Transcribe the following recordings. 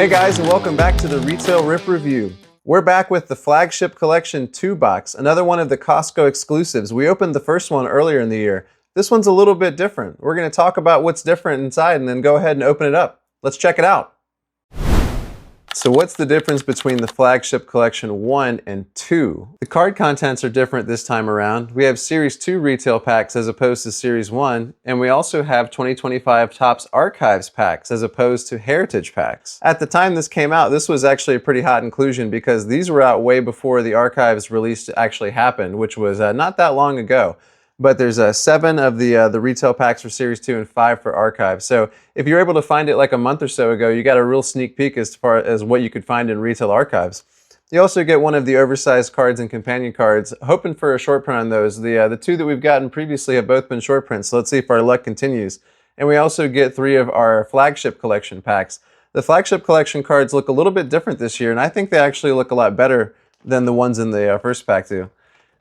Hey guys, and welcome back to the Retail Rip Review. We're back with the Flagship Collection 2-box, another one of the Costco exclusives. We opened the first one earlier in the year. This one's a little bit different. We're going to talk about what's different inside and then go ahead and open it up. Let's check it out. So what's the difference between the Flagship Collection 1 and 2? The card contents are different this time around. We have Series 2 retail packs as opposed to Series 1, and we also have 2025 Topps Archives packs as opposed to Heritage packs. At the time this came out, this was actually a pretty hot inclusion because these were out way before the Archives release actually happened, which was not that long ago. But there's 7 of the retail packs for Series 2 and 5 for Archives. So if you're able to find it like a month or so ago, you got a real sneak peek as far as what you could find in retail archives. You also get one of the oversized cards and companion cards, hoping for a short print on those. The 2 that we've gotten previously have both been short prints, so let's see if our luck continues. And we also get 3 of our Flagship Collection packs. The Flagship Collection cards look a little bit different this year, and I think they actually look a lot better than the ones in the first pack do.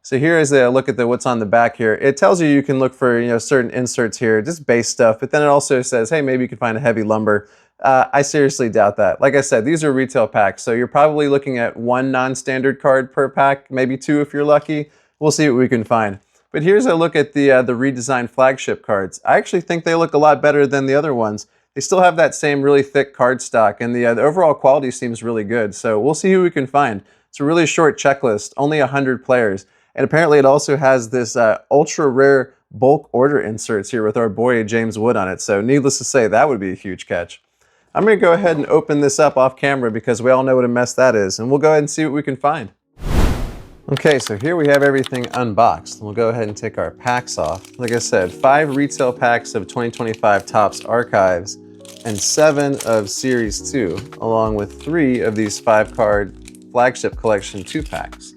So here is a look at what's on the back here. It tells you can look for certain inserts here, just base stuff, but then it also says, hey, maybe you can find a heavy lumber. I seriously doubt that. Like I said, these are retail packs, so you're probably looking at 1 non-standard card per pack, maybe 2 if you're lucky. We'll see what we can find. But here's a look at the redesigned Flagship cards. I actually think they look a lot better than the other ones. They still have that same really thick card stock, and the overall quality seems really good. So we'll see who we can find. It's a really short checklist, only 100 players. And apparently it also has this ultra rare bulk order inserts here with our boy James Wood on it. So needless to say, that would be a huge catch. I'm going to go ahead and open this up off camera because we all know what a mess that is. And we'll go ahead and see what we can find. Okay, so here we have everything unboxed. We'll go ahead and take our packs off. Like I said, 5 retail packs of 2025 Topps Archives and 7 of Series 2, along with 3 of these 5-card Flagship Collection 2 packs.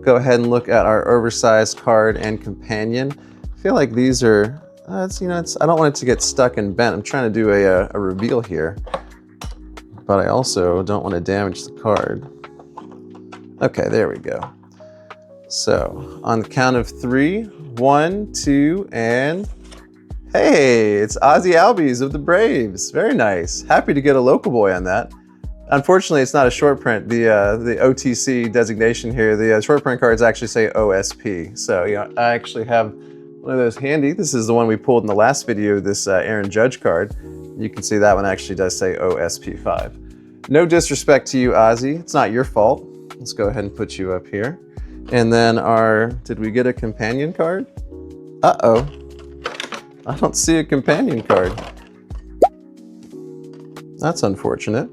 Go ahead and look at our oversized card and companion. I feel like these are, I don't want it to get stuck and bent. I'm trying to do a reveal here, but I also don't want to damage the card. Okay, there we go. So on the count of 3, 1, 2, and hey, it's Ozzie Albies of the Braves. Very nice. Happy to get a local boy on that. Unfortunately, it's not a short print. The OTC designation here, the short print cards actually say OSP. So, I actually have one of those handy. This is the one we pulled in the last video, this Aaron Judge card. You can see that one actually does say OSP5. No disrespect to you, Ozzie. It's not your fault. Let's go ahead and put you up here. And then did we get a companion card? Uh-oh. I don't see a companion card. That's unfortunate.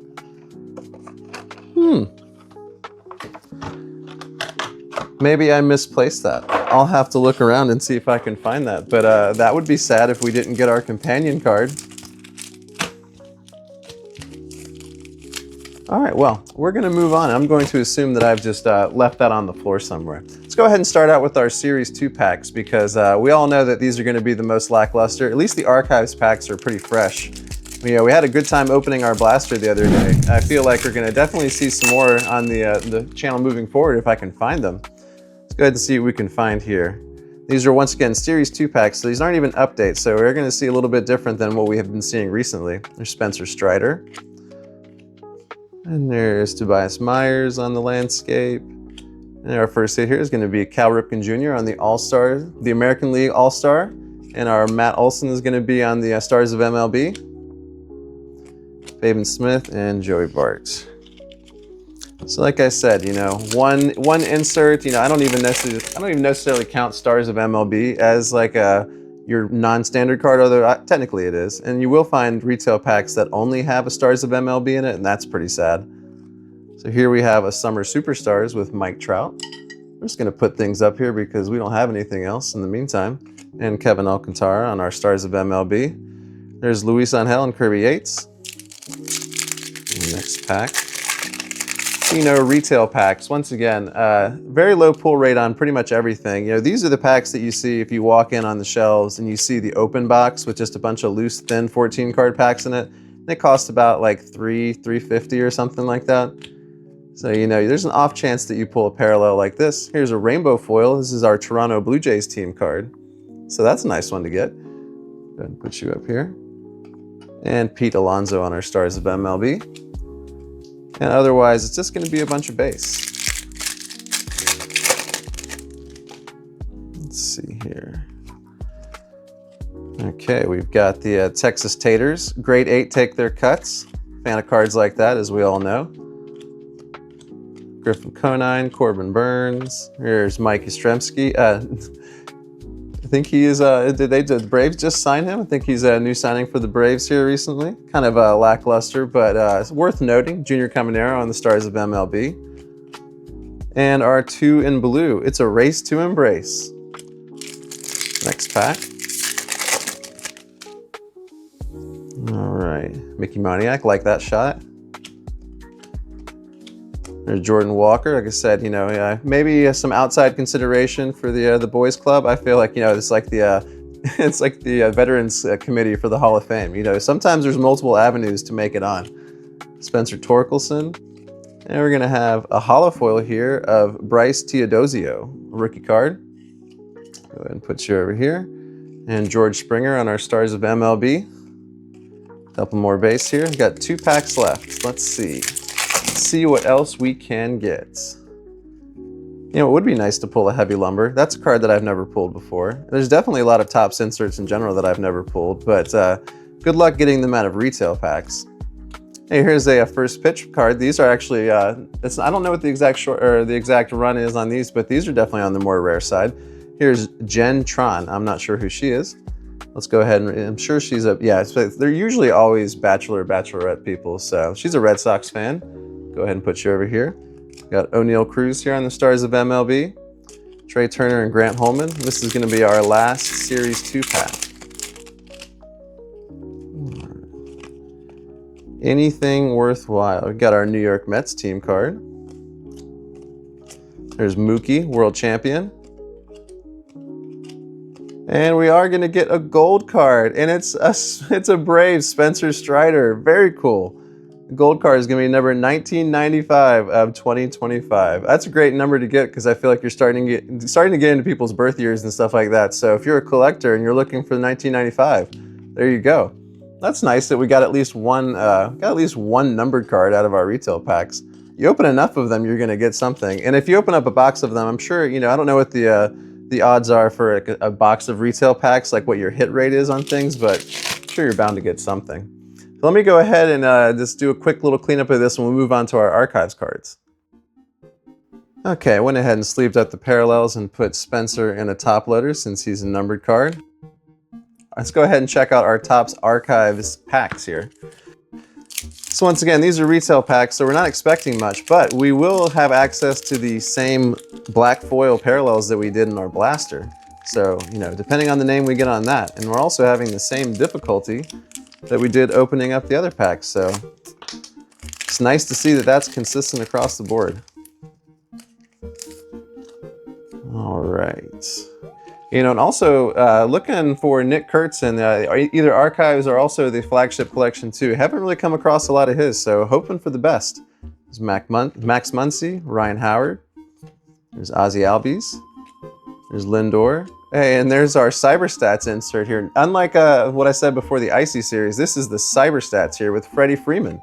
Maybe I misplaced that. I'll have to look around and see if I can find that. But that would be sad if we didn't get our companion card. All right, well, we're going to move on. I'm going to assume that I've just left that on the floor somewhere. Let's go ahead and start out with our Series 2 packs because we all know that these are going to be the most lackluster. At least the Archives packs are pretty fresh. We had a good time opening our blaster the other day. I feel like we're going to definitely see some more on the channel moving forward if I can find them. Let's go ahead and see what we can find here. These are once again Series 2 packs, so these aren't even updates, so we're going to see a little bit different than what we have been seeing recently. There's Spencer Strider. And there's Tobias Myers on the landscape. And our first hit here is going to be Cal Ripken Jr. on the All-Star, the American League All-Star. And our Matt Olson is going to be on the Stars of MLB. Fabian Smith and Joey Bart. So like I said, one insert, I don't even necessarily count Stars of MLB as like your non-standard card, although technically it is. And you will find retail packs that only have a Stars of MLB in it, and that's pretty sad. So here we have a Summer Superstars with Mike Trout. I'm just going to put things up here because we don't have anything else in the meantime. And Kevin Alcantara on our Stars of MLB. There's Luis Angel and Kirby Yates. Next pack. Retail packs. Once again, very low pull rate on pretty much everything. These are the packs that you see if you walk in on the shelves and you see the open box with just a bunch of loose, thin 14 card packs in it. They cost about like $350 or something like that. So, there's an off chance that you pull a parallel like this. Here's a rainbow foil. This is our Toronto Blue Jays team card. So that's a nice one to get. Go ahead and put you up here. And Pete Alonso on our Stars of MLB. And otherwise, it's just going to be a bunch of base. Let's see here. Okay, we've got the Texas Taters. Grade 8 take their cuts. Fan of cards like that, as we all know. Griffin Conine, Corbin Burns. Here's Mike Yastrzemski. I think he is, did the Braves just sign him? I think he's a new signing for the Braves here recently. Kind of lackluster, but it's worth noting. Junior Caminero on the Stars of MLB. And our 2 in blue. It's a race to embrace. Next pack. All right, Mickey Moniak, like that shot. There's Jordan Walker. Like I said, you know, maybe some outside consideration for the boys club. I feel like, you know, it's like the it's like the veterans committee for the Hall of Fame. You know, sometimes there's multiple avenues to make it on. Spencer Torkelson, and we're gonna have a holofoil here of Bryce Teodosio, rookie card. Go ahead and put you over here, and George Springer on our Stars of MLB. Couple more base here. We've got 2 packs left. Let's see. See what else we can get. You know, it would be nice to pull a heavy lumber. That's a card that I've never pulled before. There's definitely a lot of Topps inserts in general that I've never pulled, but good luck getting them out of retail packs. Hey, here's a first pitch card. These are actually, I don't know what the exact run is on these, but these are definitely on the more rare side. Here's Jen Tron. I'm not sure who she is. Let's go ahead and, I'm sure she's they're usually always bachelorette people, so she's a Red Sox fan. Go ahead and put you over here. Got O'Neill Cruz here on the Stars of MLB. Trey Turner and Grant Holman. This is going to be our last Series 2 pack. Anything worthwhile. We've got our New York Mets team card. There's Mookie, world champion. And we are going to get a gold card, and it's a Braves, Spencer Strider. Very cool. The gold card is going to be number 1995 of 2025. That's a great number to get because I feel like you're starting to get into people's birth years and stuff like that. So if you're a collector and you're looking for the 1995, there you go. That's nice that we got at least one numbered card out of our retail packs. You open enough of them, you're going to get something. And if you open up a box of them, I'm sure, you know, I don't know what the odds are for a box of retail packs, like what your hit rate is on things, but I'm sure you're bound to get something. So let me go ahead and just do a quick little cleanup of this and we'll move on to our archives cards. Okay, I went ahead and sleeved up the parallels and put Spencer in a top loader since he's a numbered card. Let's go ahead and check out our Topps Archives packs here. So once again, these are retail packs, so we're not expecting much, but we will have access to the same black foil parallels that we did in our blaster. So, you know, depending on the name we get on that. And we're also having the same difficulty that we did opening up the other packs. So it's nice to see that that's consistent across the board. All right. You know, and also looking for Nick Kurtz in either Archives or also the Flagship Collection too. Haven't really come across a lot of his, so hoping for the best. There's Max Muncy, Ryan Howard. There's Ozzie Albies. There's Lindor. Hey, and there's our Cyberstats insert here. Unlike what I said before the Icy series, this is the Cyberstats here with Freddie Freeman.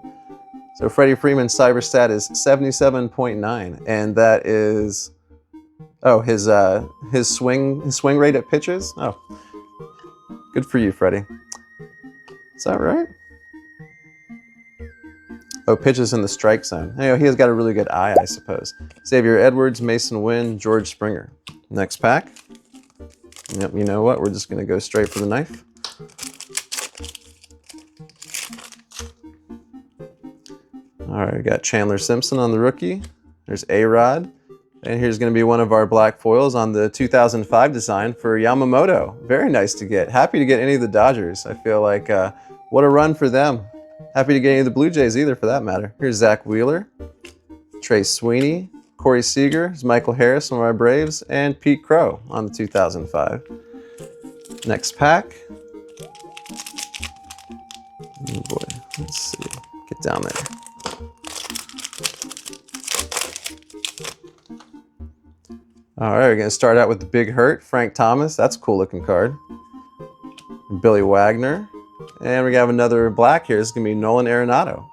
So Freddie Freeman's Cyberstat is 77.9, and that is... Oh, his swing rate at pitches? Oh, good for you, Freddie. Is that right? Oh, pitches in the strike zone. You know, he has got a really good eye, I suppose. Xavier Edwards, Mason Wynn, George Springer. Next pack. Yep, you know what? We're just going to go straight for the knife. All right, we got Chandler Simpson on the rookie. There's A-Rod. And here's going to be one of our black foils on the 2005 design for Yamamoto. Very nice to get. Happy to get any of the Dodgers. I feel like what a run for them. Happy to get any of the Blue Jays either, for that matter. Here's Zach Wheeler, Trey Sweeney, Corey Seager, Michael Harris on our Braves, and Pete Crow on the 2005. Next pack. Oh boy, let's see. Get down there. All right, we're going to start out with the Big Hurt, Frank Thomas. That's a cool looking card. Billy Wagner. And we have another black here. This is going to be Nolan Arenado.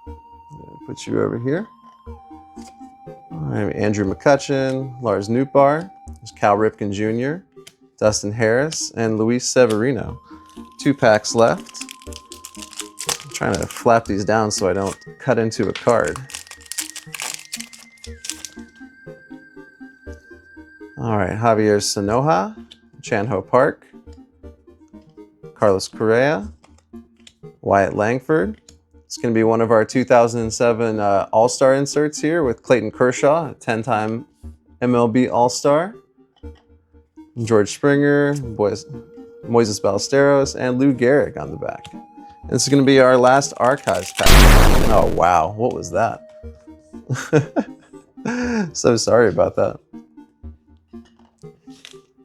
Put you over here. right, Andrew McCutcheon, Lars Nootbaar, there's Cal Ripken Jr., Dustin Harris, and Luis Severino. 2 packs left. I'm trying to flap these down so I don't cut into a card. All right, Javier Sanoja, Chan-Ho Park, Carlos Correa, Wyatt Langford. It's going to be one of our 2007 All-Star inserts here with Clayton Kershaw, a 10-time MLB All-Star, George Springer, Moises Ballesteros, and Lou Gehrig on the back. And this is going to be our last Archives pack. Oh, wow. What was that? So sorry about that.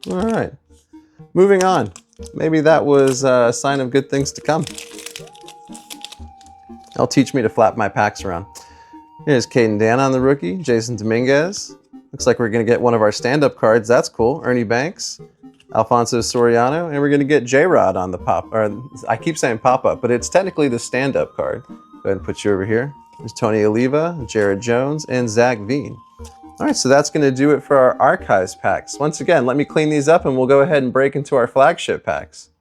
All right. Moving on. Maybe that was a sign of good things to come. That'll teach me to flap my packs around. Here's Caden Dan on the rookie, Jason Dominguez. Looks like we're going to get one of our stand-up cards. That's cool. Ernie Banks, Alfonso Soriano, and we're going to get J-Rod on the pop. Or I keep saying pop-up, but it's technically the stand-up card. Go ahead and put you over here. There's Tony Oliva, Jared Jones, and Zach Veen. All right, so that's going to do it for our Archives packs. Once again, let me clean these up and we'll go ahead and break into our Flagship packs.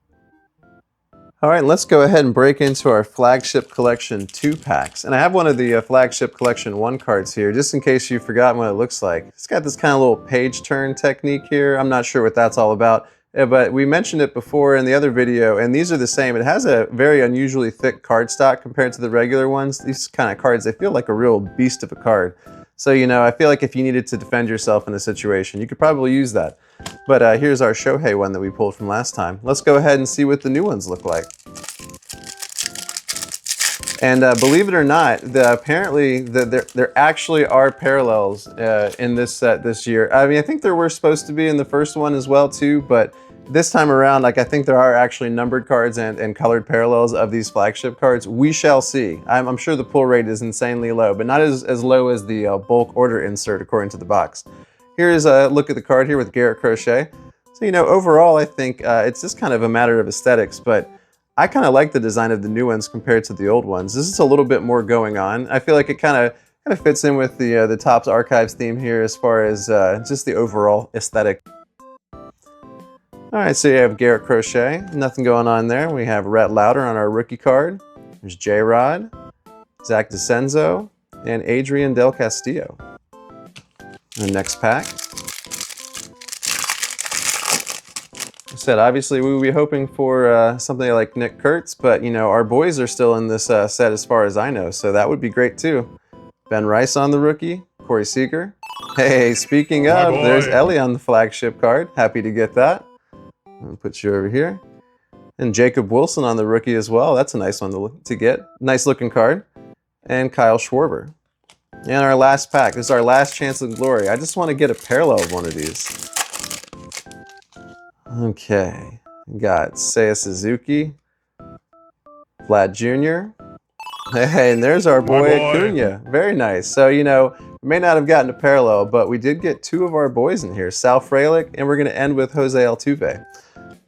All right, let's go ahead and break into our Flagship Collection 2 packs. And I have one of the Flagship Collection 1 cards here, just in case you've forgotten what it looks like. It's got this kind of little page turn technique here. I'm not sure what that's all about, but we mentioned it before in the other video, and these are the same. It has a very unusually thick cardstock compared to the regular ones. These kind of cards, they feel like a real beast of a card. So, you know, I feel like if you needed to defend yourself in a situation, you could probably use that. But here's our Shohei one that we pulled from last time. Let's go ahead and see what the new ones look like. And believe it or not, apparently there actually are parallels in this set this year. I mean, I think there were supposed to be in the first one as well too, but this time around, like, I think there are actually numbered cards and colored parallels of these Flagship cards. We shall see. I'm sure the pull rate is insanely low, but not as low as the bulk order insert according to the box. Here's a look at the card here with Garrett Crochet. So, you know, overall, I think it's just kind of a matter of aesthetics, but I kind of like the design of the new ones compared to the old ones. This is a little bit more going on. I feel like it kind of fits in with the Topps Archives theme here as far as just the overall aesthetic. All right, so you have Garrett Crochet, nothing going on there. We have Rhett Lauder on our rookie card. There's J-Rod, Zach DeCenzo, and Adrian Del Castillo. The next pack. I said, obviously, we would be hoping for something like Nick Kurtz, but, you know, our boys are still in this set as far as I know, so that would be great too. Ben Rice on the rookie, Corey Seager. Hey, speaking of, there's Ellie on the Flagship card. Happy to get that. I'll put you over here. And Jacob Wilson on the rookie as well. That's a nice one to get. Nice looking card. And Kyle Schwarber. And our last pack. This is our last chance of glory. I just want to get a parallel of one of these. Okay. We got Seiya Suzuki. Vlad Jr. Hey, and there's our boy Acuna. Very nice. So, you know, we may not have gotten a parallel, but we did get 2 of our boys in here. Sal Frelick, and we're going to end with Jose Altuve.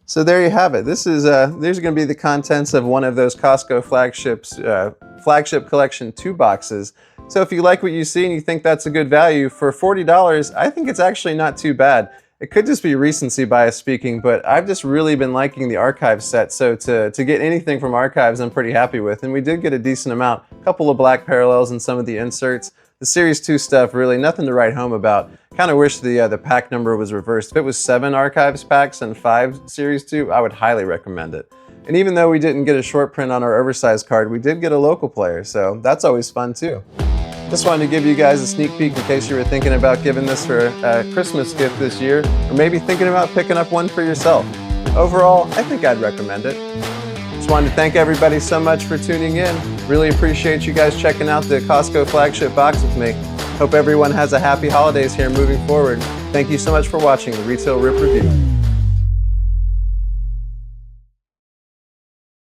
So there you have it. This is there's going to be the contents of one of those Costco Flagship Collection 2 boxes. So if you like what you see and you think that's a good value, for $40, I think it's actually not too bad. It could just be recency bias speaking, but I've just really been liking the Archives set. So to get anything from Archives, I'm pretty happy with. And we did get a decent amount, a couple of black parallels in some of the inserts. The Series 2 stuff, really nothing to write home about. Kind of wish the pack number was reversed. If it was 7 Archives packs and 5 Series 2, I would highly recommend it. And even though we didn't get a short print on our oversized card, we did get a local player, so that's always fun too. Just wanted to give you guys a sneak peek in case you were thinking about giving this for a Christmas gift this year, or maybe thinking about picking up one for yourself. Overall, I think I'd recommend it. Just wanted to thank everybody so much for tuning in. Really appreciate you guys checking out the Costco Flagship box with me. Hope everyone has a happy holidays here moving forward. Thank you so much for watching the Retail Rip Review.